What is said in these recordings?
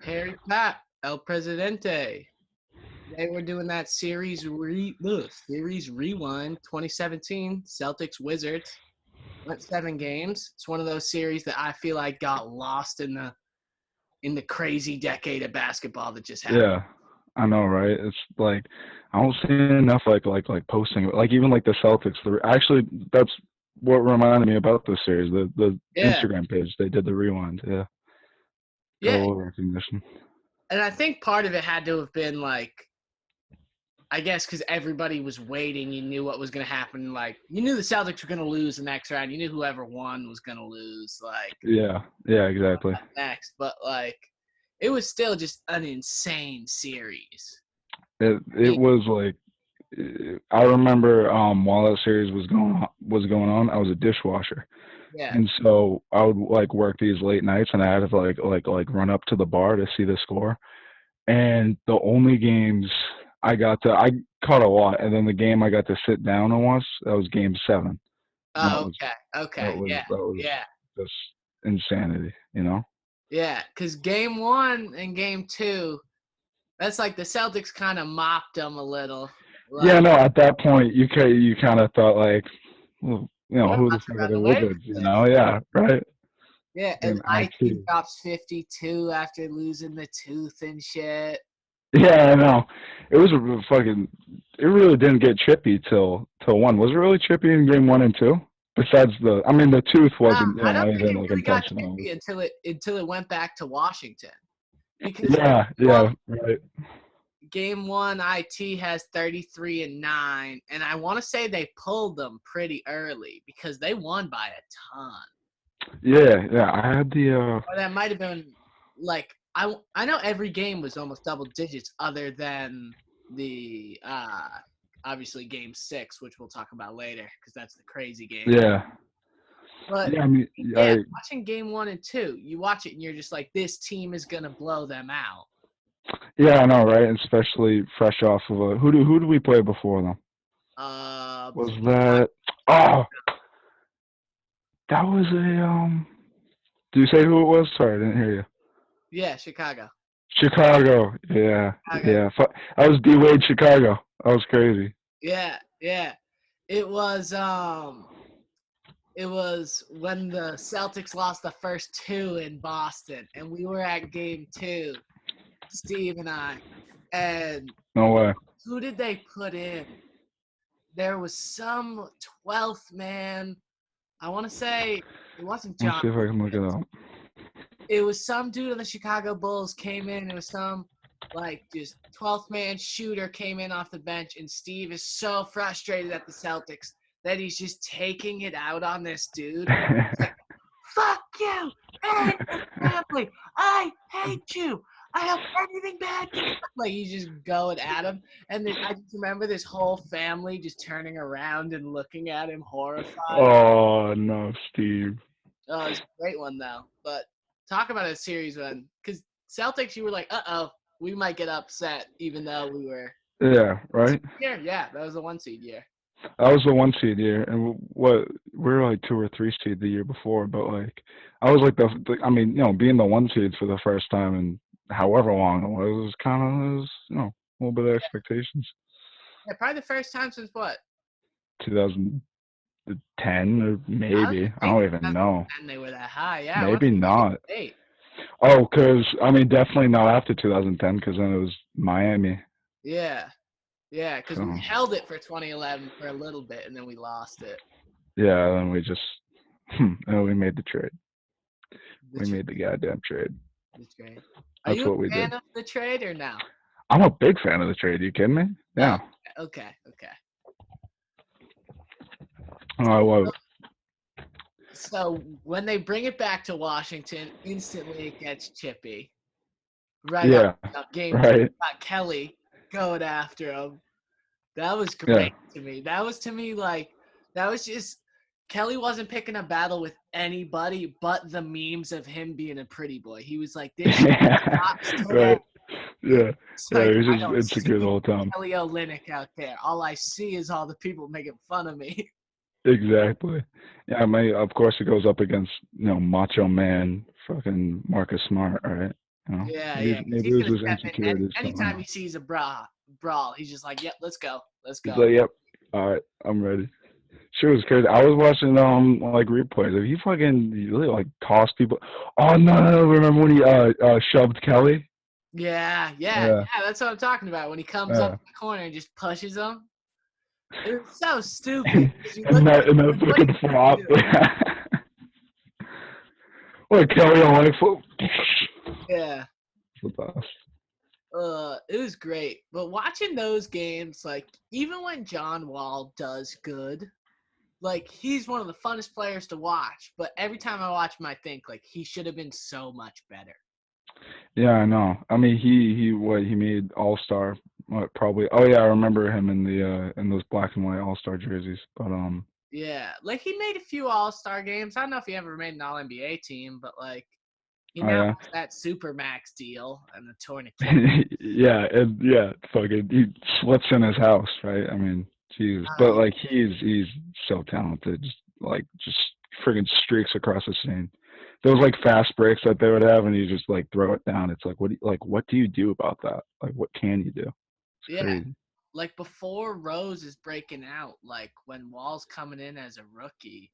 Harry Papp, El Presidente. They were doing that series rewind 2017 Celtics Wizards. Went 7 games. It's one of those series that I feel like got lost in the crazy decade of basketball that just happened. Yeah, I know, right? It's like I don't see enough like posting like even like the Celtics. Actually, that's what reminded me about this series. The Yeah, Instagram page they did the rewind. Yeah, yeah, goal recognition. and I think part of it had to have been like I guess because everybody was waiting, you knew what was going to happen. Like you knew the Celtics were going to lose the next round. You knew whoever won was going to lose. Like Yeah, yeah, exactly. next, but like it was still just an insane series. It was like I remember while that series was going on, I was a dishwasher. Yeah. And so I would like work these late nights, and I had to like run up to the bar to see the score. And the only games I caught a lot, and then the game I got to sit down and watch that was Game 7, and that Oh, was okay. that Okay. was Yeah. that was Yeah. just insanity, you know? Yeah. Because game one and game two, that's like the Celtics kind of mopped them a little. Yeah, Like, no. At that point, you kind of thought like, well, we're who the about to fuck are run the away with Wizards? You this. know? Yeah, right. Yeah. And And IT IT. drops 52 after losing the tooth and shit. Yeah, I know. It was a fucking. It really didn't get chippy till one. Was it really chippy in game one and two? Besides I mean, the tooth wasn't, I don't think anything it like really got intentional. chippy until it went back to Washington. Because Yeah, one, yeah, right. game one, IT has 33-9, and I want to say they pulled them pretty early because they won by a ton. Yeah, yeah. I had the. Or that might have been like I know every game was almost double digits, other than the obviously game 6, which we'll talk about later because that's the crazy game. Yeah, But yeah. I mean, yeah, watching game 1 and 2, you watch it and you're just like, this team is gonna blow them out. yeah, I know, right? Especially fresh off of a. Who do we play before them? Was Chicago, that? Oh, that was a. Do you say who it was? Sorry, I didn't hear you. yeah, Chicago. Chicago. Yeah, Chicago. yeah. I was D Wade Chicago. That was crazy. Yeah, yeah. It was it was when the Celtics lost the first 2 in Boston, and we were at game 2, Steve and I. And No way. who did they put in? There was some 12th man. I want to say it wasn't Let me John see if I can look it Williams. up. It was some dude on the Chicago Bulls came in. It was some like just 12th man shooter came in off the bench, and Steve is so frustrated at the Celtics that he's just taking it out on this dude. It's like, fuck you and your family. I hate you. I hope anything bad can happen. Like he's just going at him, and then I just remember this whole family just turning around and looking at him horrified. Oh no, Steve. Oh, it's a great one though. But talk about a series one, because Celtics, you were like, we might get upset, even though we were Yeah, right. here. Yeah, that was the 1 seed year. I was the 1 seed year, and what we were like 2 or 3 seed the year before. But like, I was like I mean, being the 1 seed for the first time in however long it was kind of a little bit of expectations. Yeah, probably the first time since what? 2010 or I don't maybe even I think don't even know. 2010 they were that high. Yeah, I want to Maybe say not. 2008. Oh, because I mean, definitely not after 2010, because then it was Miami. Yeah, yeah, because So we held it for 2011 for a little bit, and then we lost it. yeah, then we just and we made the trade. The We made the goddamn trade. trade. Are That's you a what we fan did. of the trade or no? I'm a big fan of the trade. You kidding me? Oh, Yeah. okay, okay. Oh, I love it. So when they bring it back to Washington, instantly it gets chippy. Right Yeah. up game 2, Right. got Kelly going after him. That was Yeah. great to me. That was to me like that was just Kelly wasn't picking a battle with anybody but the memes of him being a pretty boy. He was like, this Yeah. pops today. Right. Yeah. It's Yeah. like He was I just don't insecure the see whole time. Kelly Olynyk out there. All I see is all the people making fun of me. Exactly. Yeah. I mean, of course, it goes up against Macho Man, fucking Marcus Smart, right? You know, Yeah, maybe 'cause maybe he's it was gonna his step in any insecurities coming anytime out. he sees a brawl, he's just like, "Yep, let's go, let's He's go." like, "Yep, all right, I'm ready." Shit was crazy. I was watching like replays. He fucking really like tossed people. Oh no! Remember when he shoved Kelly? Yeah, yeah, Yeah, yeah, that's what I'm talking about. When he comes up yeah. in the corner and just pushes him, it was so stupid because you look and at it, that like, what are fucking you flop. do? Like Kelly on like foot. Yeah, The best. it was great. But watching those games, like even when John Wall does good, like he's one of the funnest players to watch. But every time I watch him, I think like he should have been so much better. Yeah, I know. I mean, he made All Star. What, probably. Oh yeah, I remember him in those black and white All Star jerseys. But Yeah, like he made a few All-Star games. I don't know if he ever made an All-NBA team, but like he oh now yeah. has that super max deal and the torn Achilles. Yeah, and yeah, fucking he slips in his house, right? I mean, Jesus. But Yeah, like he's so talented, just friggin' streaks across the scene. Those like fast breaks that they would have, and you just like throw it down. It's like what do you do about that? Like what can you do? It's yeah. crazy. Like before Rose is breaking out, like when Wall's coming in as a rookie,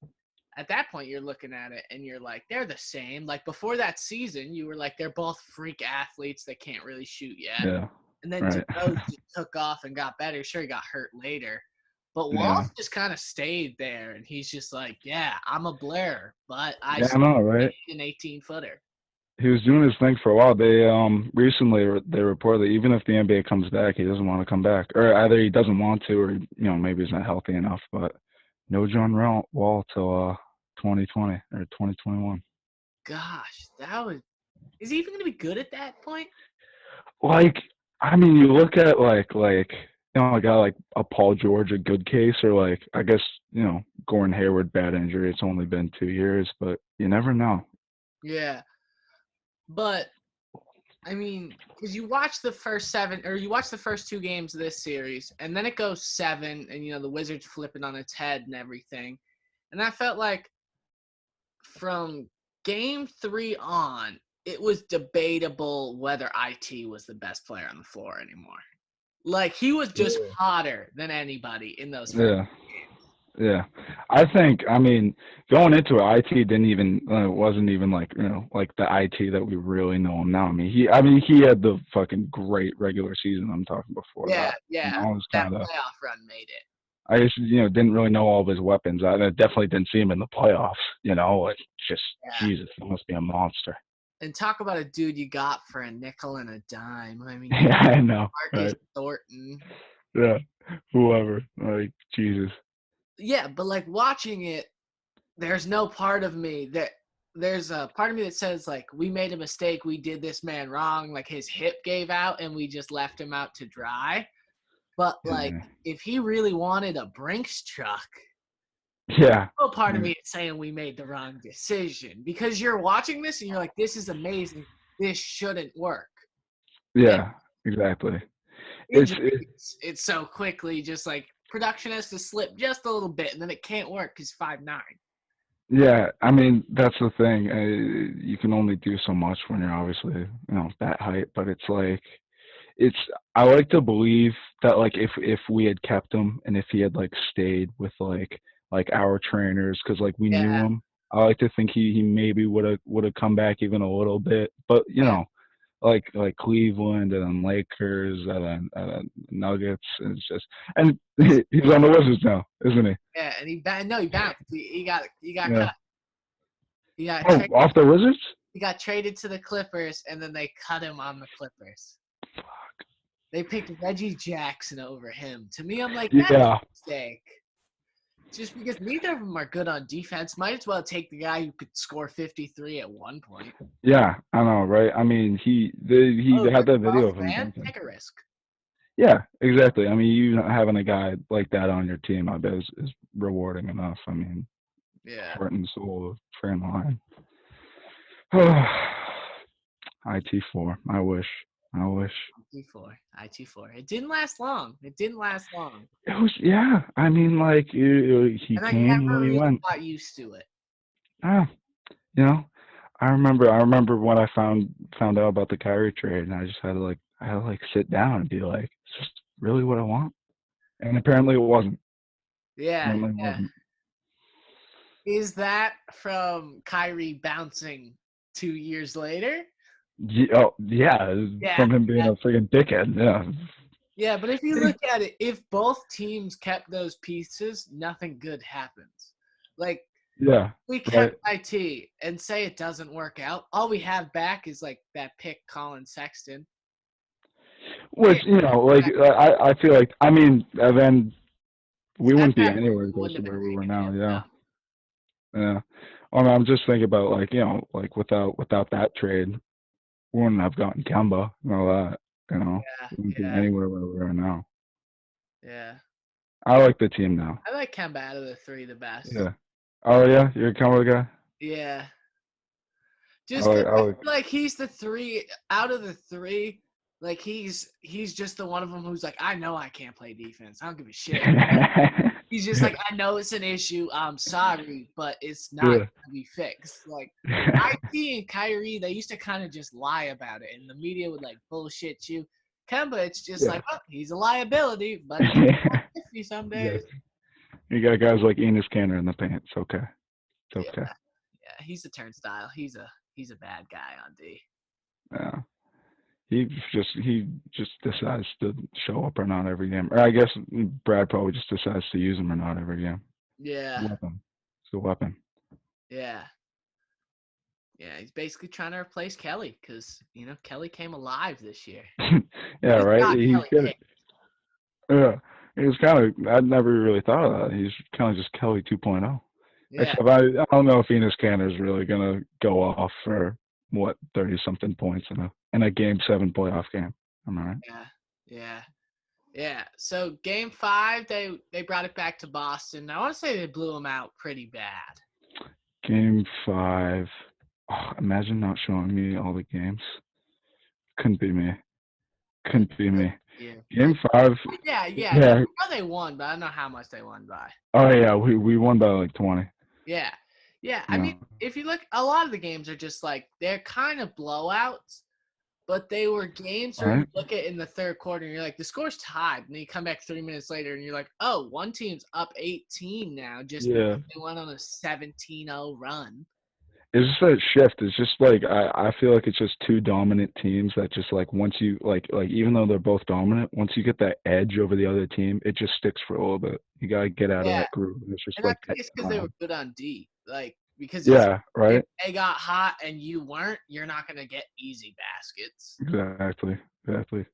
at that point you're looking at it and you're like, they're the same. Like before that season, you were like, they're both freak athletes that can't really shoot yet. Yeah. And then Right. DeRozan just took off and got better. Sure, he got hurt later. But Yeah. Wall's just kind of stayed there, and he's just like, yeah, I'm a blur, but I Yeah, I still know, right? made an 18-footer. He was doing his thing for a while. They recently they reported that even if the NBA comes back, he doesn't want to come back, or either he doesn't want to, or maybe he's not healthy enough. But no Wall till 2020 or 2021. Gosh, that was. Is he even going to be good at that point? Like, I mean, you look at a guy like a Paul George, a good case, or like I guess Gordon Hayward, bad injury. It's only been 2 years, but you never know. Yeah. But, I mean, because you watch the first seven, or you watch the first two games of this series, and then it goes seven, and, the Wizards flip it on its head and everything. And I felt like from game three on, it was debatable whether IT was the best player on the floor anymore. Like he was just hotter than anybody in those first Yeah. games. Yeah, I mean, going into it, IT didn't even wasn't even like like the IT that we really know him now. I mean he had the fucking great regular season. I'm talking before Yeah, that. yeah. I was That kind of playoff run made it. I just didn't really know all of his weapons. I definitely didn't see him in the playoffs. Like just Yeah. Jesus, he must be a monster. And talk about a dude you got for a nickel and a dime. I mean, you Yeah, I know. Marcus Right? Thornton. Yeah, whoever. Like Jesus. Yeah, but like watching it, there's no part of me that there's a part of me that says like we made a mistake, we did this man wrong, like his hip gave out and we just left him out to dry. But like Yeah. if he really wanted a Brinks truck, Yeah. no part of Yeah. me is saying we made the wrong decision because you're watching this and you're like, this is amazing. This shouldn't work. And Yeah. Exactly. It's it's so quickly just like production has to slip just a little bit and then it can't work because 5'9". Yeah, I mean that's the thing. You can only do so much when you're obviously that height. But it's like it's. I like to believe that like if we had kept him and if he had like stayed with like our trainers because like we knew Yeah, him. I like to think he maybe would have come back even a little bit. But yeah, like Cleveland and then Lakers and then Nuggets. And it's just and he's on the Wizards now, isn't he? yeah. And he bounced. He got Yeah. cut. He got Oh, traded. off the Wizards? He got traded to the Clippers, and then they cut him on the Clippers. They picked Reggie Jackson over him. To me, I'm like, that's a Yeah, mistake. Just because neither of them are good on defense, might as well take the guy who could score 53 at one point. yeah, I know, right? I mean, he Oh, you're had that a video Buff of him fan? dunking. Take a risk. Yeah, exactly. I mean, you having a guy like that on your team, I bet is rewarding enough. I mean, Yeah. heart and soul of Fran Line. IT4. I wish. I wish. IT4. IT4. It didn't last long. It didn't last long. It was, yeah. I mean, like he And I came and never then he really went. got used to it. Ah, you know. I remember when I found out about the Kyrie trade, and I had to like sit down and be like, is this really what I want? And apparently it wasn't. Yeah, Apparently it yeah. wasn't. Is that from Kyrie bouncing 2 years later? Yeah, Yeah, from him being yeah. a freaking dickhead. Yeah. Yeah, but if you look at it, if both teams kept those pieces, nothing good happens. Like, Yeah, we kept right. IT and say it doesn't work out. All we have back is like that pick Colin Sexton. Which, Yeah, like I feel like, I mean, and then we that wouldn't be back anywhere close wouldn't to have been where we very were good. Yeah, now. no. Yeah, yeah. I mean, I'm just thinking about, like, like without that trade, we wouldn't have gotten Kemba and all that. Yeah, We wouldn't be yeah, anywhere where we are now. yeah. I like the team now. I like Kemba out of the three the best. Yeah. Oh yeah, you're a Kemba guy. Yeah. I Just like. because I I like. feel like he's the three out of the three. Like he's just the one of them who's like, I know I can't play defense. I don't give a shit. He's just Yeah. like, I know it's an issue. I'm sorry, but it's not Yeah. gonna be fixed. Like IT and Kyrie, they used to kind of just lie about it, and the media would like bullshit you. Kemba, it's just like, Yeah. oh, he's a liability, but he's 50 some you days. got you got guys like Enos Kanter in the paint. It's okay. It's Yeah, okay. yeah, he's a turnstile. He's a bad guy on D. Yeah. He just decides to show up or not every game. Or I guess Brad probably just decides to use him or not every game. Yeah, Weapon. It's a weapon. yeah. Yeah, he's basically trying to replace Kelly because Kelly came alive this year. Yeah, He's right. got He's Kelly good. picked. Yeah. He was kind of. I'd never really thought of that. He's kind of just Kelly 2.0. Yeah, Except I don't know if Enos Kanter is really gonna go off for what 30 something points in a game 7 playoff game. Am I right? yeah, yeah, yeah. So game 5, they brought it back to Boston. I want to say they blew them out pretty bad. Game 5. Oh, imagine not showing me all the games. Couldn't be me. Couldn't be me. Yeah, Game 5. yeah. No, Yeah. I know they won, but I don't know how much they won by. Oh yeah. We won by like 20. Yeah, yeah. I mean, Yeah. if you look, a lot of the games are just like they're kind of blowouts. But they were games All where you right. look at in the third quarter and you're like, the score's tied. And then you come back 3 minutes later and you're like, oh, one team's up 18 now just because Yeah. they went on a 17-0 run. It's just that shift. It's just like I feel like it's just two dominant teams that just like once you like even though they're both dominant, once you get that edge over the other team, it just sticks for a little bit. You gotta get out of Yeah. that groove. And it's just And I like think that it's because they were time. good on D. Like, because it's Yeah, if right? they got hot and you weren't, you're not going to get easy baskets. Exactly. Exactly.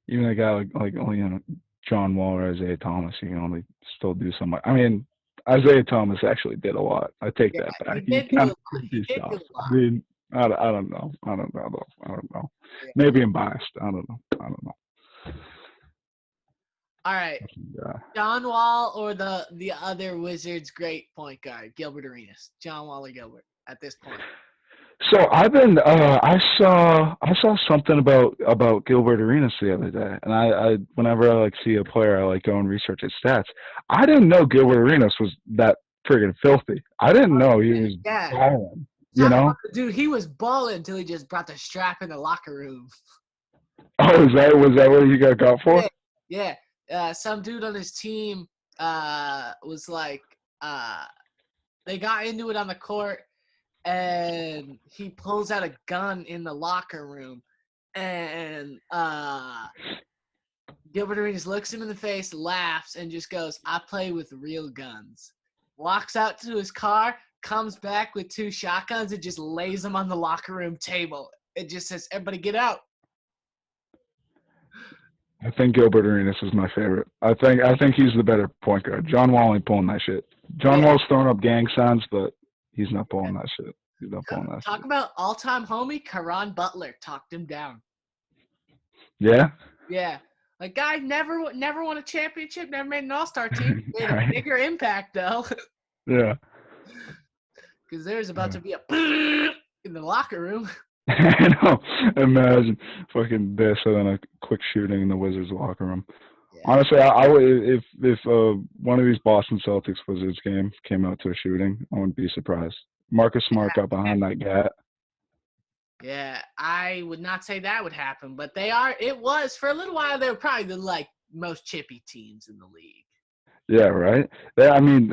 Even a guy like only John Wall or Isaiah Thomas, you can only still do so much. I mean, Isaiah Thomas actually did a lot. I take Yeah, that he back. He did do a kind of lot. did He do did do stuff. a I lot. mean, I don't know. I don't know though. I don't know. Yeah. Maybe I'm biased. I don't know. I don't know. All right. Yeah. John Wall or the other Wizards' great point guard, Gilbert Arenas. John Wall or Gilbert at this point. So I've been I saw something about Gilbert Arenas the other day, and I whenever I like see a player, I like go and research his stats. I didn't know Gilbert Arenas was that friggin' filthy. I didn't know he was Yeah. balling. You Talk about know? the dude. He was balling until he just brought the strap in the locker room. Oh, was that what you got for? Yeah, yeah. Some dude on his team was like, they got into it on the court, and he pulls out a gun in the locker room, and Gilbert Arenas looks him in the face, laughs, and just goes, "I play with real guns." Walks out to his car, comes back with 2 shotguns, and just lays them on the locker room table. It just says, "Everybody get out." I think Gilbert Arenas is my favorite. I think he's the better point guard. John Wall ain't pulling that shit. John Yeah. Wall's throwing up gang signs, but he's not pulling that shit. He's not pulling that Talk shit. about all-time homie, Caron Butler talked him down. Yeah? Yeah. Like, guy never won a championship, never made an all-star team. Made a Right? bigger impact, though, Yeah. because there's about Yeah. to be a in the locker room. I know. Imagine fucking this and then a quick shooting in the Wizards locker room. Yeah. Honestly, I would if one of these Boston Celtics Wizards games came out to a shooting, I wouldn't be surprised. Marcus Smart got behind that gat. Yeah, I would not say that would happen, but it was for a little while. They were probably the like most chippy teams in the league. Yeah, right. I mean,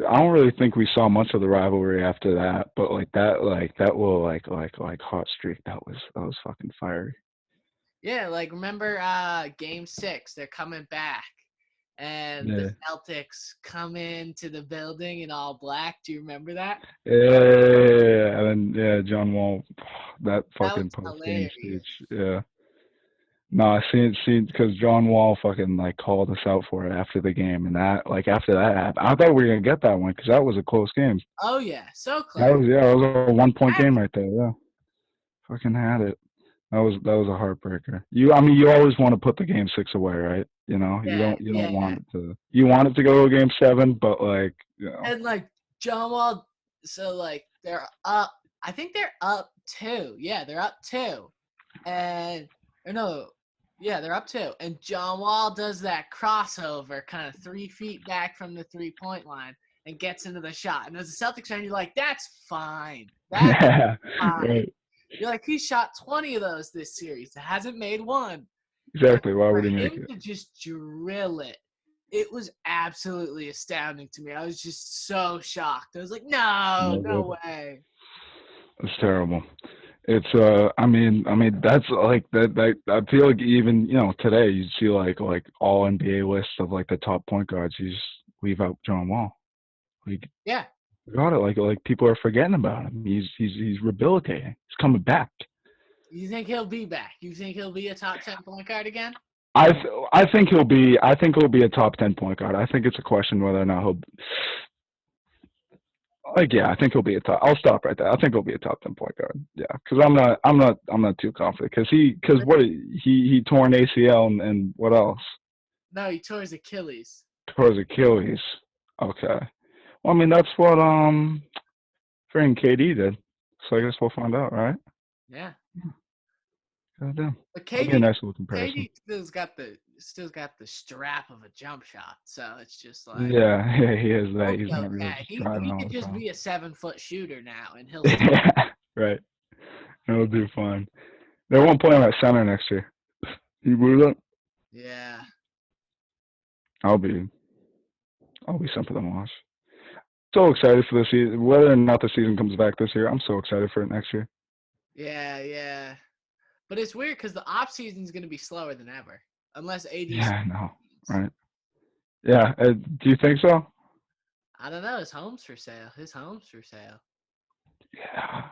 I don't really think we saw much of the rivalry after that, but like that will like hot streak. That was fucking fiery. Yeah, like remember game 6, they're coming back and the Yeah, Celtics come into the building in all black. Do you remember that? yeah, and then yeah, John Wall, that That was fucking post game speech. hilarious. Yeah, no, I seen because John Wall fucking like called us out for it after the game, and that like after that happened, I thought we were gonna get that one because that was a close game. Oh yeah, so That close. was yeah, that was a 1 point Had game right there. Yeah, fucking had it. That was a heartbreaker. I mean, you always want to put the game 6 away, right? You Yeah, don't yeah. want it to. You want it to go to game 7, but like, And like John Wall, so like they're up. I think they're up 2. Yeah, they're up 2. And or no, yeah, they're up 2. And John Wall does that crossover, kind of 3 feet back from the 3-point line, and gets into the shot. And as a Celtics fan, you're like, that's fine. That's yeah, fine. right, You're like, he shot 20 of those this series. Hasn't made one. And exactly. Why for would he make him it? to just drill it was absolutely astounding to me. I was just so shocked. I was like, no, No good. no way. It's terrible. It's I mean that's like that I feel like even today you see like all NBA lists of like the top point guards. You just leave out John Wall. Like Yeah. got it. Like people are forgetting about him. He's rehabilitating. He's coming back. You think he'll be back? You think he'll be a top 10 point guard again? I think he'll be a top 10 point guard. I think it's a question whether or not he'll yeah. I think he'll be a top. I'll stop right there. I think he'll be a top 10 point guard. Yeah, because I'm not too confident because what he tore an ACL and what else? No, he tore his Achilles. Tore his Achilles. Okay. Well, I mean that's what friend KD did. So I guess we'll find out, right? Yeah. Goddamn. But That'll be a KD nice little comparison. KD still got the strap of a jump shot. So it's just like Yeah, yeah, he is that. he'll He's be not really okay. just driving He all could the just time. be a 7-foot shooter now and he'll still Yeah, right. He'll do fine. They won't play him at center next year. You believe that? Yeah. I'll be I'll be something to watch. So excited for the season. Whether or not the season comes back this year, I'm so excited for it next year. Yeah, yeah. But it's weird because the off season is going to be slower than ever, unless AD. Yeah, I know. Right. Yeah. Do you think so? I don't know. His home's for sale. His home's for sale. Yeah.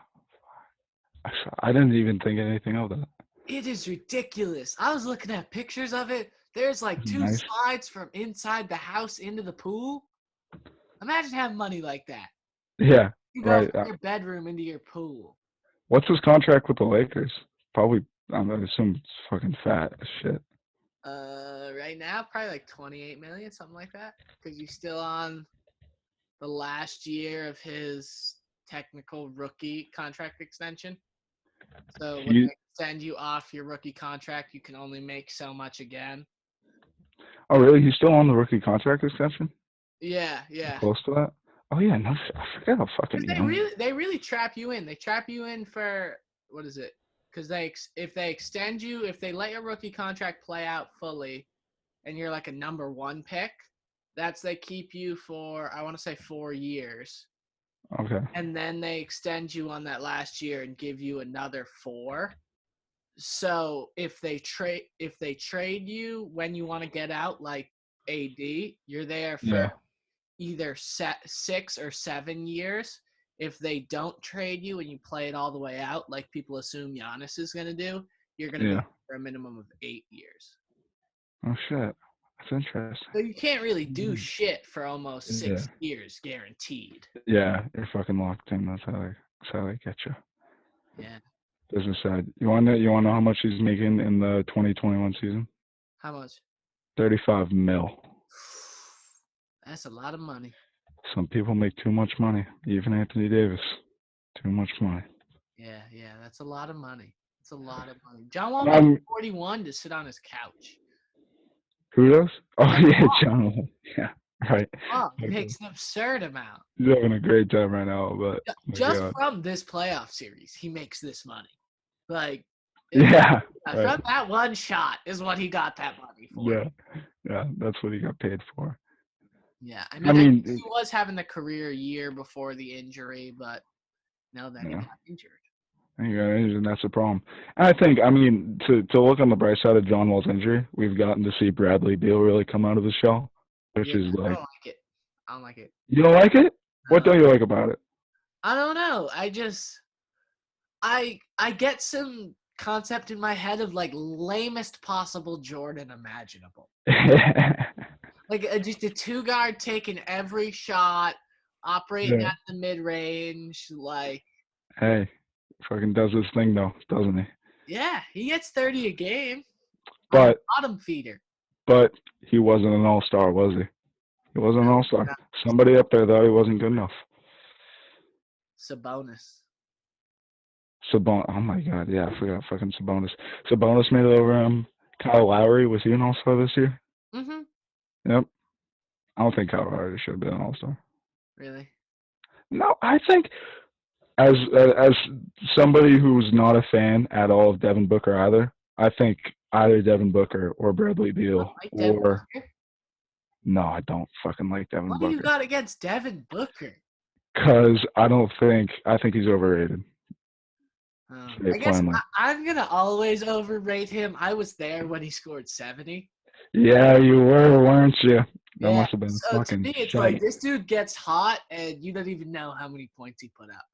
I didn't even think anything of that. It is ridiculous. I was looking at pictures of it. There's like 2 Nice. slides from inside the house into the pool. Imagine having money like that. Yeah. You go Right. from your bedroom into your pool. What's his contract with the Lakers? Probably. I'm gonna assume it's fucking fat as shit. Right now probably like 28 million, something like that, because he's still on the last year of his technical rookie contract extension. So when He. they send you off your rookie contract, you can only make so much again. Oh, really? He's still on the rookie contract extension? Yeah, yeah. Close to that? Oh yeah. No, I forget how fucking Because they young. really trap you in. They trap you in for what is it? Because if they extend you, if they let your rookie contract play out fully, and you're like a number 1 pick, they keep you for I want to say 4 years, Okay. and then they extend you on that last year and give you another 4. So if they trade you when you want to get out, like AD, you're there for Yeah. either 6 or 7 years. If they don't trade you and you play it all the way out, like people assume Giannis is going to do, you're going to be Yeah. for a minimum of 8 years. Oh shit. That's interesting. So you can't really do Mhm. shit for almost Yeah. 6 years guaranteed. Yeah. You're fucking locked in. That's how they get you. Yeah. Business side. You wanna know how much he's making in the 2021 season? How much? 35 mil. That's a lot of money. Some people make too much money. Even Anthony Davis. Too much money. Yeah, yeah, that's a lot of money. It's a lot of money. John Wall makes Um, 41 to sit on his couch. who does? Oh John yeah, Wall, John Wall. Yeah, right. He Okay. makes an absurd amount. He's having a great time right now, but my Just God. from this playoff series, he makes this money. Like, Yeah. from Right. that one shot is what he got that money for. Yeah. Yeah. That's what he got paid for. Yeah, I I mean, I mean, guess he was having a career year before the injury, but no, then he yeah. got injured. And that's the problem. And I think, I mean, to look on the bright side of John Wall's injury, we've gotten to see Bradley Beal really come out of the shell, which Yeah, is I like, don't like it. I don't like it. you don't like it? What No, don't you like about it? I don't know. I get some concept in my head of like lamest possible Jordan imaginable. Like just a two guard taking every shot, operating Yeah. at the mid range. Like, Hey, fucking does his thing though, doesn't he? yeah, he gets 30 a game on a But bottom feeder. but he wasn't an all-star, was he? He wasn't an No, all-star. no, Somebody up there thought he wasn't good enough. Sabonis. Sabonis. Oh my God, yeah, I forgot fucking Sabonis. Sabonis made it over him. Kyle Lowry, was he an all-star this year? Mm-hmm. Yep. I don't think Kyle Lowry should have been an all-star. Really? No, I think as somebody who's not a fan at all of Devin Booker either, I think either Devin Booker or Bradley You don't Beal like Devin or Booker? no, I don't fucking like Devin What do you Booker got against Devin Booker? because I think he's overrated. Say I it guess plainly. I'm gonna always overrate him. I was there when he scored 70. Yeah, you were, weren't you? That Yeah. must have been So to fucking me, it's like shite. this dude gets hot, and you don't even know how many points he put up.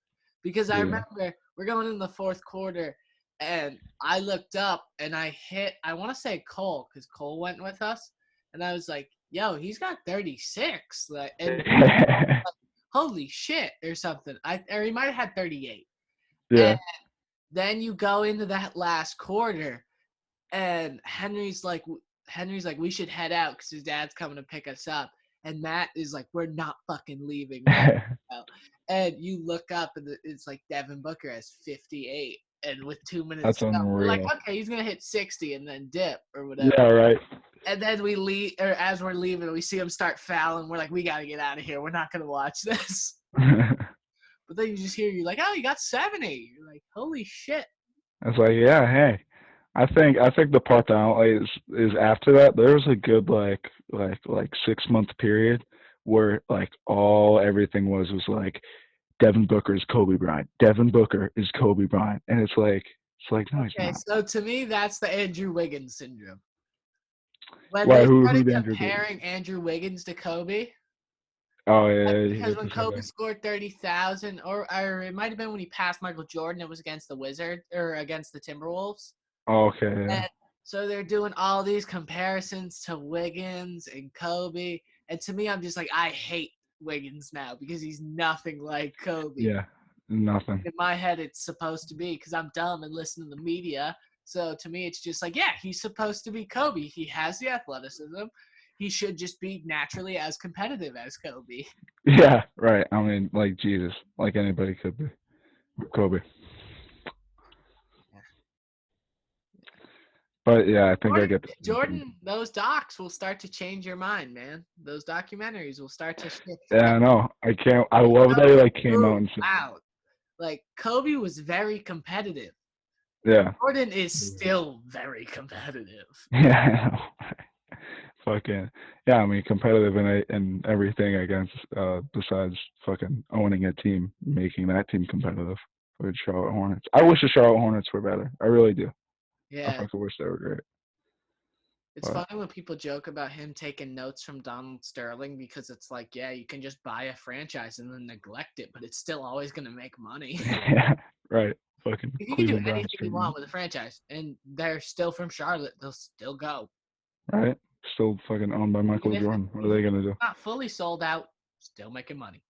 Because I Yeah. remember we're going in the fourth quarter, and I looked up and I hit. I want to say Cole because Cole went with us, and I was like, "Yo, he's got 36." Like, and holy shit, or something. Or he might have had 38. And Yeah. then you go into that last quarter, and Henry's like, we should head out because his dad's coming to pick us up. And Matt is like, we're not fucking leaving right now. And you look up, and it's like Devin Booker has 58. And with 2 minutes That's to go, we're like, unreal. okay, he's gonna hit 60 and then dip or whatever. Yeah, right. And then we leave, or as we're leaving, we see him start fouling. We're like, we gotta get out of here. We're not gonna watch this. But then you just hear you like, oh, you got 70. You're like, holy shit. It's like, yeah, hey. I think the part that I don't like is after that there was a good like 6 month period where like all everything was like Devin Booker is Kobe Bryant. Devin Booker is Kobe Bryant. And it's like no he's Okay, not. so to me, that's the Andrew Wiggins syndrome. When Why they who started Andrew Wiggins? comparing Andrew Wiggins to Kobe, Oh yeah, he because did when this other. Kobe scored 30,000, or it might have been when he passed Michael Jordan, it was against the Wizard or against the Timberwolves. Oh, okay, yeah. And so they're doing all these comparisons to Wiggins and Kobe. And to me, I'm just like, I hate Wiggins now because he's nothing like Kobe. Yeah. Nothing. In my head, it's supposed to be because I'm dumb and listen to the media. So to me, it's just like, yeah, he's supposed to be Kobe. He has the athleticism. He should just be naturally as competitive as Kobe. Yeah, right. I mean, like Jesus, like anybody could be. Kobe. But yeah, I think I Jordan, get the same thing. Jordan, those docs will start to change your mind, man. Those documentaries will start to shift. Yeah, I know. I can't. I Like, love that he like came out oh, and said, wow. Like Kobe was very competitive. "Yeah, Jordan is still very competitive. yeah, fucking yeah." I mean, competitive in everything against besides fucking owning a team, making that team competitive. For the Charlotte Hornets. I wish the Charlotte Hornets were better. I really do. I Yeah. fucking wish they were great. It's But funny when people joke about him taking notes from Donald Sterling because it's like, yeah, you can just buy a franchise and then neglect it, but it's still always going to make money. yeah, right. Fucking You can do Cleveland Browns anything you tribute. want with a franchise, and they're still from Charlotte. They'll still go. Right? Still fucking owned by Even Michael if Jordan. What are even they if gonna do? it's not fully sold out, still making money.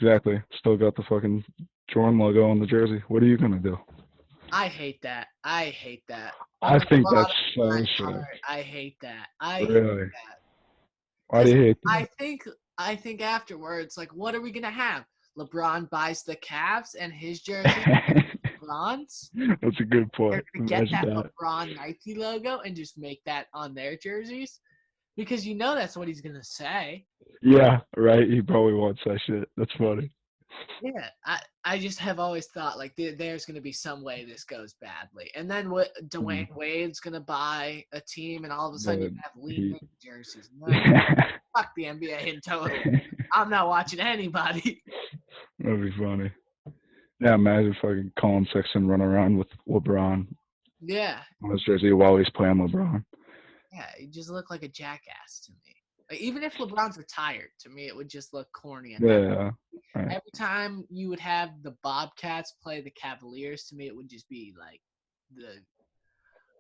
Exactly. Still got the fucking Jordan logo on the jersey. What are you gonna do? I hate that. I hate that. From I the think bottom that's of my so sick. heart, I hate that. I hate Really. that. Why do Because you hate I that? think I think afterwards, like, what are we gonna have? LeBron buys the Cavs and his jersey LeBron's. That's a good They're point. gonna get Imagine that that. LeBron Nike logo and just make that on their jerseys because you know that's what he's gonna say. Yeah, right. He probably wants that shit. That's funny. Yeah, I just have always thought like there's gonna be some way this goes badly, and then what? Mm. Dwayne Wade's gonna buy a team, and all of a sudden you The have Li he Ning jerseys. No, yeah. fuck the NBA in total. I'm not watching anybody. That'd be funny. Yeah, imagine fucking Colin Sexton run around with LeBron Yeah, on his jersey while he's playing LeBron. yeah, you just look like a jackass to me. Like, even if LeBron's retired, to me it would just look corny at that. Yeah. Right. Every time you would have the Bobcats play the Cavaliers, to me it would just be like the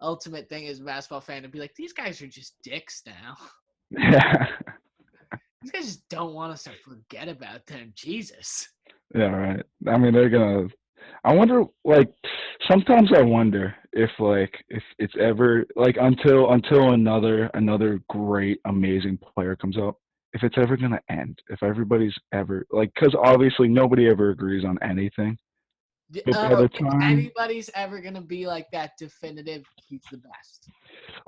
ultimate thing as a basketball fan to be like, these guys are just dicks now. Yeah. These guys just don't want us to forget about them. Jesus. Yeah, right. I mean, they're gonna. I wonder, like, sometimes I wonder if, like, if it's ever like until another great, amazing player comes up, if it's ever gonna end. If everybody's ever like, because obviously nobody ever agrees on anything. But by Oh, the if time, anybody's ever gonna be like that definitive, he's the best.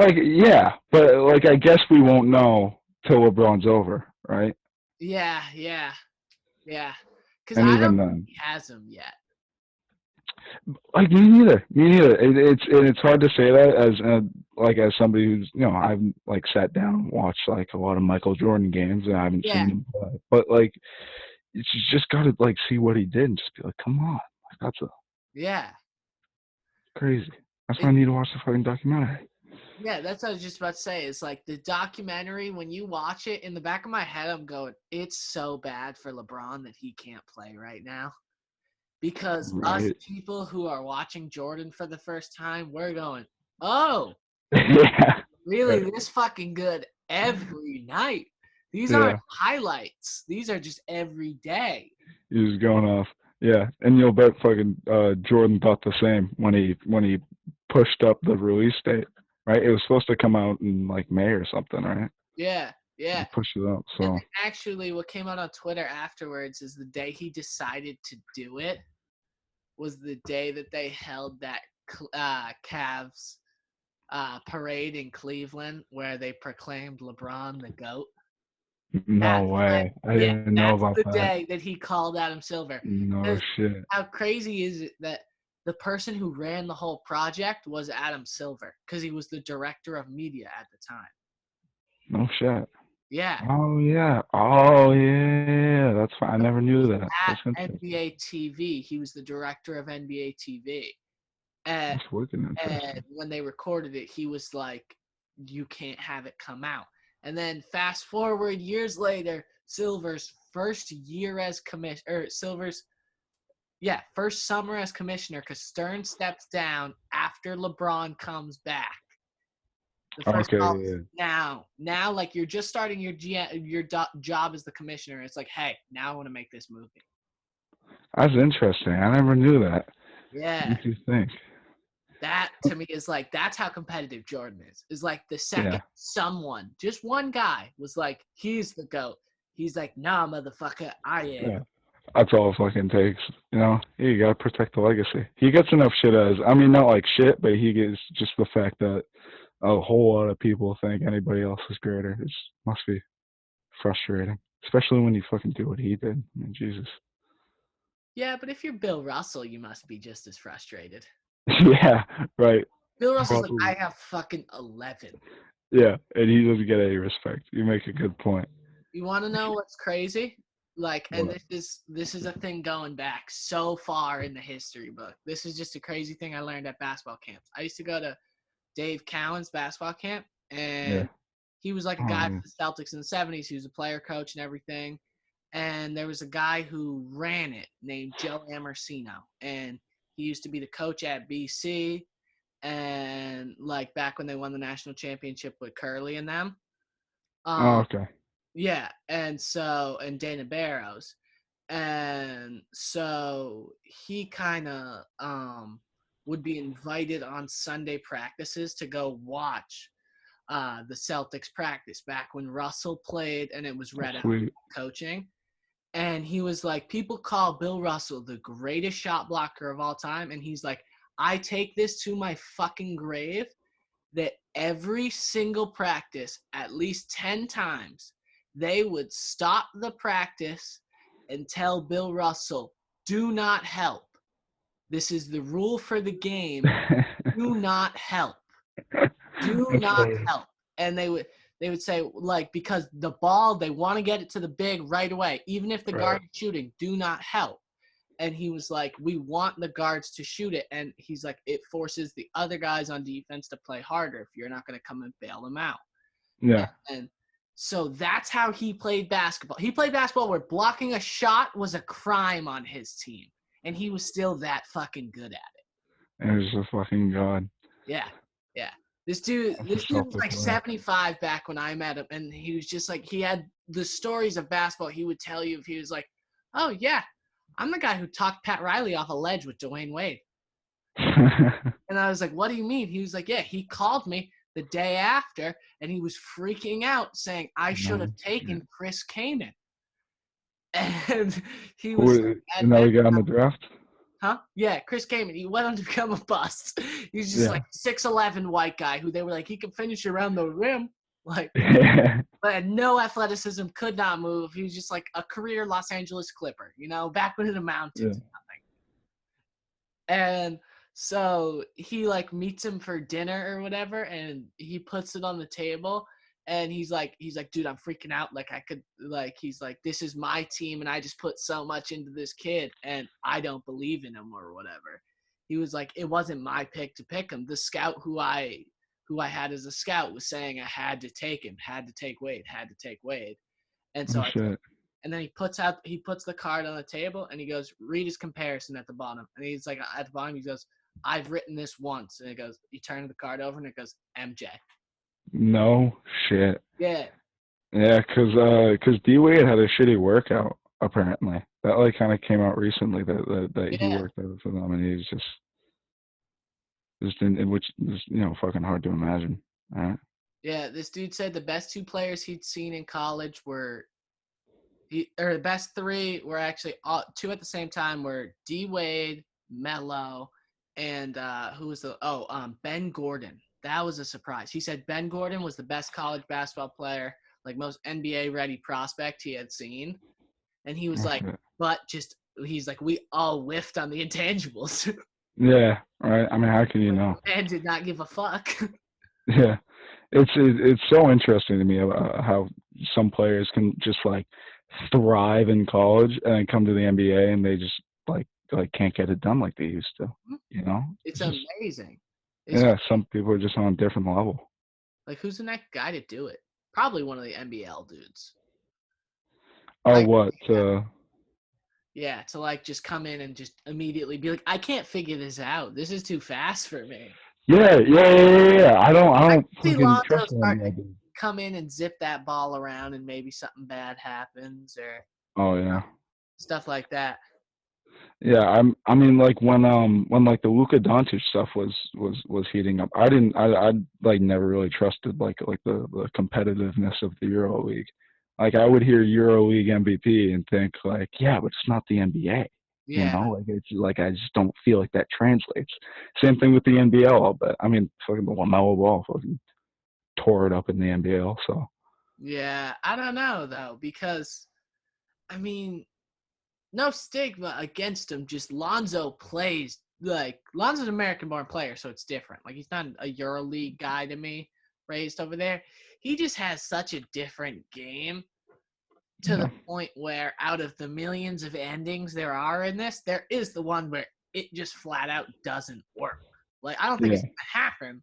like, yeah, but like, I guess we won't know till LeBron's over, right? Yeah, yeah, yeah. Because And I even don't think then, he has him yet. like me neither. Me neither. It's hard to say that as like as somebody who's I've like sat down and watched like a lot of Michael Jordan games and I haven't Yeah, seen him play. But like you just got to like see what he did and just be like, come on, like, that's yeah. crazy. That's why It, I need to watch the fucking documentary. yeah, that's what I was just about to say. It's like the documentary, when you watch it, in the back of my head, I'm going, it's so bad for LeBron that he can't play right now. Because us Right. people who are watching Jordan for the first time, we're going, oh, Yeah. really, Right. this fucking good every night. These aren't Yeah. highlights. These are just every day. He was going off. Yeah, and you'll bet fucking Jordan thought the same when he pushed up the release date. Right, it was supposed to come out in like May or something, right? Yeah, He yeah. pushed it up. And So then actually, what came out on Twitter afterwards is the day he decided to do it was the day that they held that Cavs parade in Cleveland where they proclaimed LeBron the GOAT. no That's when, way. I yeah, didn't know that's about the that. day that he called Adam Silver. No 'Cause shit. how crazy is it that the person who ran the whole project was Adam Silver because he was the director of media at the time. No shit. Yeah. Oh yeah. Oh yeah. That's fine. I So never he knew was that. at That's interesting. NBA TV. He was the director of NBA TV. And, That's wicked and interesting. when they recorded it, he was like, you can't have it come out. And then fast forward years later, Silver's first year as commissioner, or Silver's first summer as commissioner, because Stern steps down after LeBron comes back. The first Okay. call is Yeah. now, like you're just starting your job as the commissioner. It's like, hey, now I want to make this movie. That's interesting. I never knew that. Yeah, Makes you think. that to me is like that's how competitive Jordan is. Is like the second Yeah. someone, just one guy, was like, he's the GOAT. He's like, nah, motherfucker, I am. Yeah. That's all it fucking takes. You gotta protect the legacy. He gets enough shit as I mean, not like shit, but he gets just the fact that a whole lot of people think anybody else is greater. It must be frustrating, especially when you fucking do what he did. I mean, Jesus. Yeah, but if you're Bill Russell, you must be just as frustrated. Yeah, right. Bill Russell's like, I Probably. have fucking 11. Yeah, and he doesn't get any respect. You make a good point. You want to know what's crazy? Like, and What? this is a thing going back so far in the history book. This is just a crazy thing I learned at basketball camps. I used to go to Dave Cowan's basketball camp, Yeah. and he was like a Oh guy yeah. for the Celtics in the 70s. He was a player coach and everything. And there was a guy who ran it named Joe Amersino, and he used to be the coach at BC, and like back when they won the national championship with Curly and them. Oh Um, okay. yeah, and Dana Barrows, and so he kind of would be invited on Sunday practices to go watch the Celtics practice back when Russell played and it was Red Allen Sweet. coaching. And he was like, people call Bill Russell the greatest shot blocker of all time, and he's like, I take this to my fucking grave that every single practice, at least 10 times, they would stop the practice and tell Bill Russell, do not help. This is the rule for the game. Do not help. Do That's not funny. help. And they would say, like, because the ball, they want to get it to the big right away. Even if the guard is shooting, do not help. And he was like, we want the guards to shoot it. And he's like, it forces the other guys on defense to play harder if you're not going to come and bail them out. Yeah. And so that's how he played basketball. He played basketball where blocking a shot was a crime on his team. And he was still that fucking good at it. And he's a fucking god. Yeah. Yeah. This dude was like 75 back when I met him. And he was just like, he had the stories of basketball he would tell you if he was like, oh, yeah, I'm the guy who talked Pat Riley off a ledge with Dwayne Wade. And I was like, what do you mean? He was like, yeah, he called me the day after, and he was freaking out saying I should have taken Chris Kaman. And he was and now we got on the draft? Huh? Yeah, Chris Kaman. He went on to become a bust. He's just like 6'11" white guy who they were like, he can finish around the rim. Like, but had no athleticism, could not move. He was just like a career Los Angeles Clipper, you know, back when it amounted to nothing. And so he like meets him for dinner or whatever, and he puts it on the table, and he's like, dude, I'm freaking out. Like I could, like, he's like, this is my team, and I just put so much into this kid, and I don't believe in him or whatever. He was like, it wasn't my pick to pick him. The scout who I had as a scout was saying I had to take him, had to take Wade. And so and then he puts the card on the table, and he goes, read his comparison at the bottom. And he's like, at the bottom, he goes, I've written this once. And it goes, you turn the card over, and it goes, MJ. No shit. Yeah. Yeah, because D Wade had a shitty workout apparently. That like kind of came out recently that he worked out for them, and he's just in which is fucking hard to imagine. All right. Yeah, this dude said the best two players he'd seen in college were. The best three were actually two at the same time were D Wade, Melo, and who was Ben Gordon. That was a surprise. He said Ben Gordon was the best college basketball player, like most NBA ready prospect he had seen. And he was like, but he's like, we all whiffed on the intangibles. Yeah, right. I mean, how can you know? And did not give a fuck. Yeah, it's so interesting to me about how some players can just like thrive in college and then come to the NBA and they just like can't get it done like they used to. You know, it's amazing. Some people are just on a different level. Like, who's the next guy to do it? Probably one of the NBL dudes. Oh, like, what? Yeah, to like just come in and just immediately be like, I can't figure this out. This is too fast for me. Yeah. I don't see Lonzo start to come in and zip that ball around, and maybe something bad happens, or stuff like that. Yeah, I mean, like when like the Luka Doncic stuff was heating up, I like never really trusted like the competitiveness of the EuroLeague. Like I would hear EuroLeague MVP and think like, yeah, but it's not the NBA. Yeah. You know, like it's like I just don't feel like that translates. Same thing with the NBL, I'll bet. I mean, fucking the LaMelo Ball fucking tore it up in the NBL. So. Yeah, I don't know though, because I mean, no stigma against him. Just Lonzo plays like Lonzo's an American-born player, so it's different. Like he's not a EuroLeague guy to me, raised over there. He just has such a different game to the point where out of the millions of endings there are in this, there is the one where it just flat out doesn't work. Like I don't think it's gonna happen,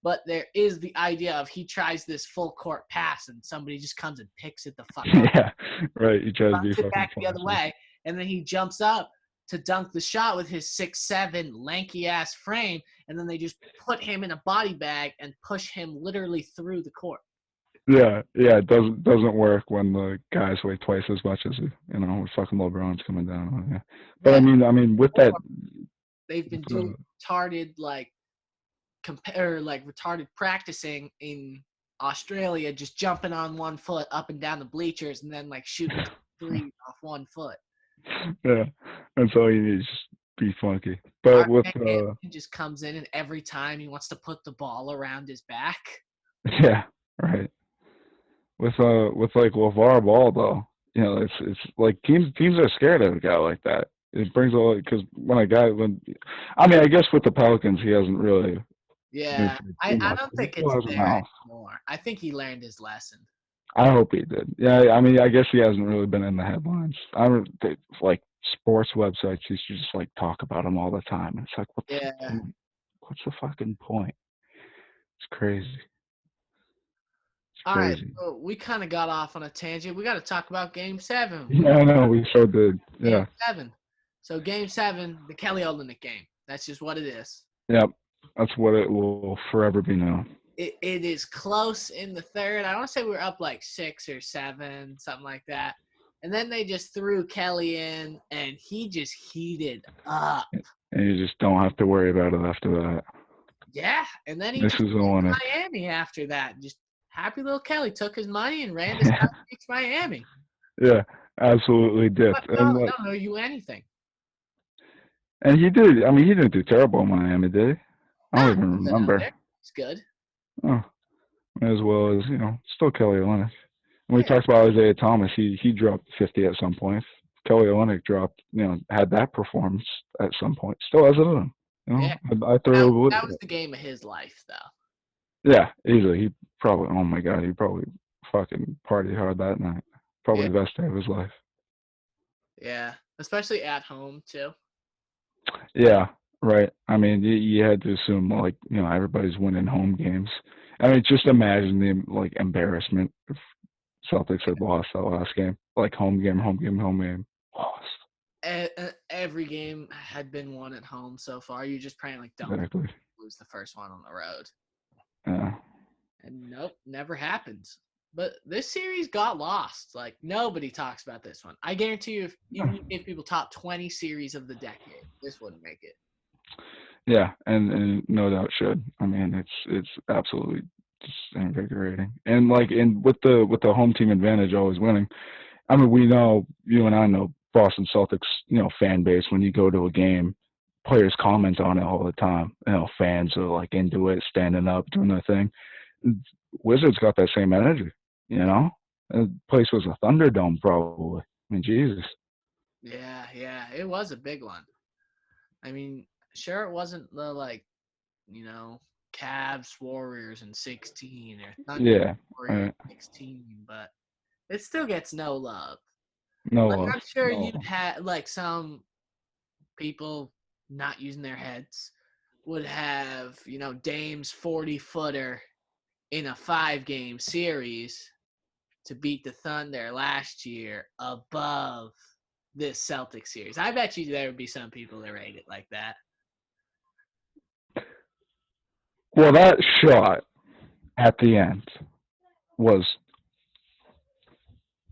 but there is the idea of he tries this full court pass and somebody just comes and picks it the fuck up. Yeah, right. He tries to be fucking back the other way, and then he jumps up to dunk the shot with his 6'7" lanky ass frame, and then they just put him in a body bag and push him literally through the court. Yeah, it doesn't work when the guys weigh twice as much as you know, with fucking LeBron's coming down. Yeah. But I mean, with that, they've been doing retarded retarded practicing in Australia, just jumping on one foot up and down the bleachers, and then like shooting three off 1 foot. Yeah, that's all you need. Just be funky. But he just comes in, and every time he wants to put the ball around his back. Yeah, right. With like LeVar Ball though, You know, it's like teams are scared of a guy like that. It brings a lot because I mean, I guess with the Pelicans, he hasn't really been Yeah, through too I much, don't but he think still it's has a there mouth. anymore. I think he learned his lesson. I hope he did. Yeah, I mean, I guess he hasn't really been in the headlines. I don't like sports websites used to just like talk about him all the time. It's like, what's the Yeah. point? What's the fucking point? It's crazy. It's All right, crazy. so we kind of got off on a tangent. We got to talk about Game 7. Yeah, I know. We so did. Game Yeah. 7. So Game 7, the Kelly Olynyk game. That's just what it is. Yep. That's what it will forever be known. It is close in the third. I want to say we were up like 6 or 7, something like that. And then they just threw Kelly in, and he just heated up. And you just don't have to worry about it after that. Yeah, and then he This just is went to Olynyk. Miami after that. Just happy little Kelly took his money and ran to South Beach, Miami. Yeah, absolutely But dipped. no, And like, don't owe you anything. and he did. I mean, he didn't do terrible in Miami, did he? I No, don't even he's good out remember. there. It's good. Oh, as well as still Kelly Olynyk. When we Yeah, talked about Isaiah Thomas, he dropped 50 at some point. Kelly Olynyk dropped, had that performance at some point. Still has it in him. yeah. I That, thoroughly believe that was it. the game of his life, though. Yeah, easily. He probably. Oh my God, he probably fucking partied hard that night. Yeah, Probably the best day of his life. yeah. Especially at home too. Yeah, right. I mean, you had to assume like everybody's winning home games. I mean, just imagine the like embarrassment if Celtics had lost that last game. Like home game, home game, home game, lost. Every game had been won at home so far. You're just praying like don't Exactly. lose the first one on the road. Yeah. And nope, never happens. But this series got lost. Like nobody talks about this one. I guarantee you, if even you gave people top 20 series of the decade, this wouldn't make it. Yeah, and no doubt should. I mean, it's absolutely just invigorating. And like in with the home team advantage always winning. I mean, we know, you and I know, Boston Celtics, fan base, when you go to a game, players comment on it all the time. Fans are like into it, standing up, doing their thing. Wizards got that same energy, you know? The place was a Thunderdome, probably. I mean, Jesus. Yeah, yeah, it was a big one. I mean, sure, it wasn't the Cavs Warriors in 16 or Thunder Yeah. Warriors 16, but it still gets no love. No Like love. I'm sure No you'd love. have like some people not using their heads would have, Dame's 40-footer in a 5-game series to beat the Thunder last year above this Celtic series. I bet you there would be some people that rate it like that. Well, that shot at the end was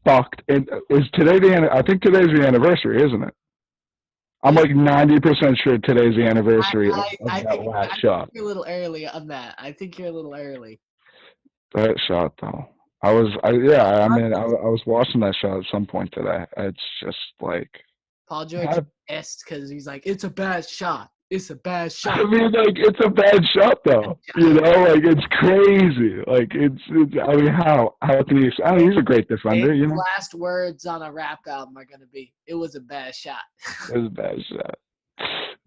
fucked. And is today I think today's the anniversary, isn't it? I'm Is like 90% sure today's the anniversary of I that think last shot. you're a little early on that. I think you're a little early. That shot, though. Yeah, I mean, I was watching that shot at some point today. It's just like, Paul George how, pissed because he's like, it's a bad shot. It's a bad I shot. mean, like, it's a bad shot, though. Like, it's crazy. Like, I mean, how can you, I mean, he's a great defender, Dave's last words on a rap album are gonna be, "It was a bad shot." It was a bad shot.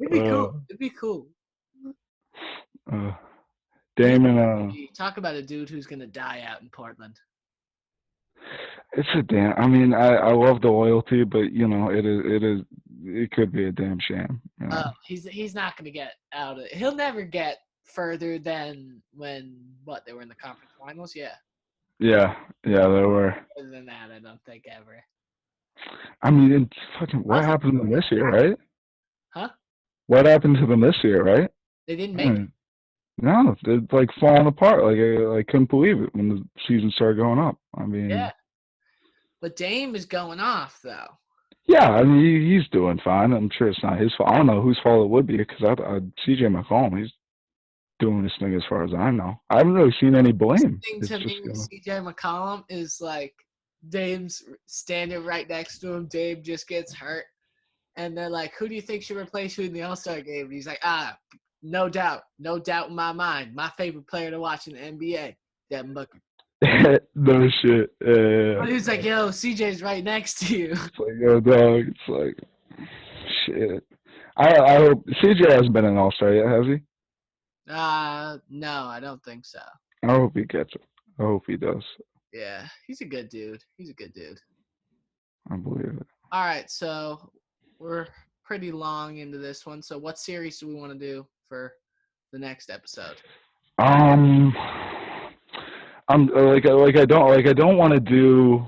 It'd be cool. It'd be cool. Uh, He Damon, talk about a dude who's gonna die out in Portland. it's a damn. I mean, I love the loyalty, but it could be a damn shame. He's not gonna get out of it. He'll never get further than when they were in the conference finals. Yeah. Yeah, there were. Other than that, I don't think ever. I mean, it's fucking. What Nothing. happened to them this year, right? Huh? What happened to them this year, right? They didn't I make it. mean, no, they're like falling apart. Like I couldn't believe it when the season started going up. I mean, Yeah. But Dame is going off though. yeah, I mean he's doing fine. I'm sure it's not his fault. I don't know whose fault it would be because CJ McCollum, he's doing his thing as far as I know. I haven't really seen any blame. The thing It's to just me with CJ McCollum is like Dame's standing right next to him. Dame just gets hurt. And they're like, who do you think should replace you in the All-Star game? And he's like, no doubt in my mind. My favorite player to watch in the NBA, Devin Booker. No shit. Yeah. But he was like, "Yo, CJ's right next to you." It's like, yo, dog. It's like, shit. I hope CJ hasn't been an All-Star yet, has he? No, I don't think so. I hope he gets it. I hope he does. Yeah, he's a good dude. He's a good dude. I believe it. All right, so we're pretty long into this one. So what series do we want to do for the next episode? I'm I don't want to do.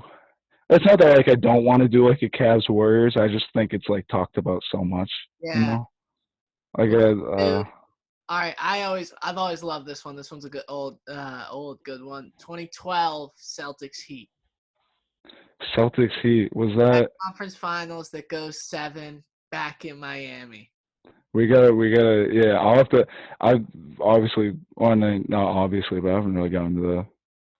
It's not that like I don't want to do like a Cavs Warriors. I just think it's like talked about so much, you Yeah. know. Like Let's uh, do. All right, I've always loved this one. This one's a good old good one. 2012 Celtics Heat. Celtics Heat was That that conference finals that goes 7 back in Miami. we gotta yeah. I'll have to. I obviously on not obviously, but I haven't really gotten to the.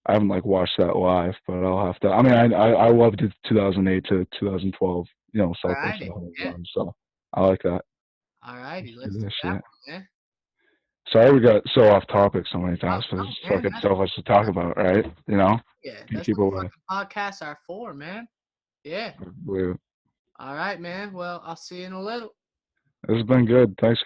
I haven't like watched that live, but I'll have to. I mean, I loved it 2008 to 2012. You know, All Celtics the righty, whole yeah. run, so I like that. All righty, Do let's do that that shit. one, man. Sorry we got so off topic so many Oh times, but no, there's man. fucking so much to talk about, right? You know, Yeah, keep that's what people fucking podcasts are for, man. Yeah. with. All right, man. Well, I'll see you in a little. This has been good. Thanks.